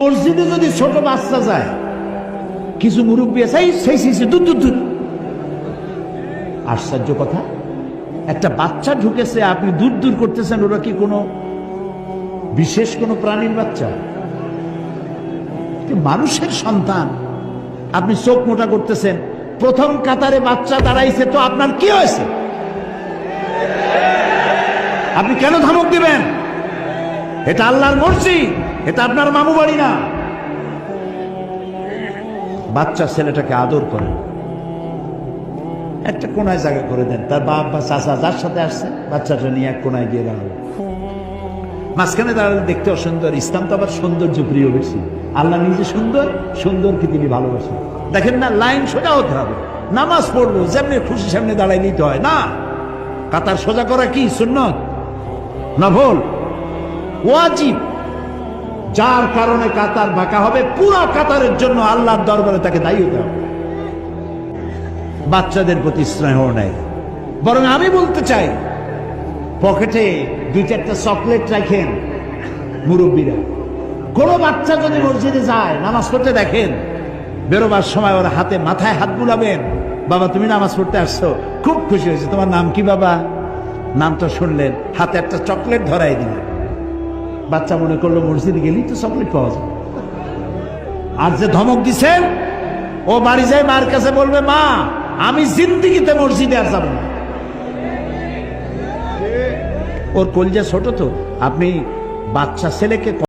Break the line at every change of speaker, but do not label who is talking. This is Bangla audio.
মসজিদে যদি ছোট বাচ্চা যায়, কিছু মুরব্বী আছে দূর দূর দূর। আশ্চর্য কথা, একটা বাচ্চা ঢুকেছে, আপনি দূর দূর করতেছেন। ওরা কি কোনো বিশেষ কোনো প্রাণীর বাচ্চা? মানুষের সন্তান, আপনি চোখ মোটা করতেছেন। প্রথম কাতারে বাচ্চা দাঁড়াইছে, তো আপনার কি হয়েছে? আপনি কেন ধমক দিবেন? এটা আল্লাহর মসজিদ, এটা আপনার মামু বাড়ি না। বাচ্চা ছেলেটাকে আদর করে একটা কোনায় জায়গা করে দেন। তার বাপ বা চাচা যার সাথে আসছে, বাচ্চাটা নিয়ে এক কোনায় গিয়ে দাঁড়ালো। মাঝখানে দাঁড়ালে দেখতে অসুন্দর। ইসলাম তো আবার সৌন্দর্য প্রিয় বেশি। আল্লাহ নিজে সুন্দর, সুন্দরকে তিনি ভালোবাসেন। দেখেন না, লাইন সোজা হতে হবে। নামাজ পড়বো যেমনি খুশি সামনে দাঁড়াই নিতে হয় না। কাতার সোজা করা কি সুন্নত? নফল, ওয়াজিব। যার কারণে কাতার বাঁকা হবে, পুরো কাতারের জন্য আল্লাহর দরবারে তাকে দায়ী হতে হবে। বাচ্চাদের প্রতি স্নেহ নেই। বরং আমি বলতে চাই, পকেটে 2-4টা চকলেট রাখেন মুরব্বীরা। কোনো বাচ্চা যদি মসজিদে যায়, নামাজ পড়তে দেখেন, বেরোবার সময় ওর হাতে মাথায় হাত বুলাবেন। বাবা তুমি নামাজ পড়তে আসছো, খুব খুশি হয়েছে। তোমার নাম কি বাবা? নামটা শুনলেন, হাতে একটা চকলেট ধরাই দিলেন। বাচ্চা মনে করলো মসজিদে গেলেই তো চকলেট পাওয়া যায়। আর যে ধমক দিছেন, ও বাড়ি যায় মার কাছে বলবে, মা আমি জিন্দিগিতে মসজিদে আর যাব না। ওর কলজা ছোট তো, আপনি বাচ্চা ছেলেকে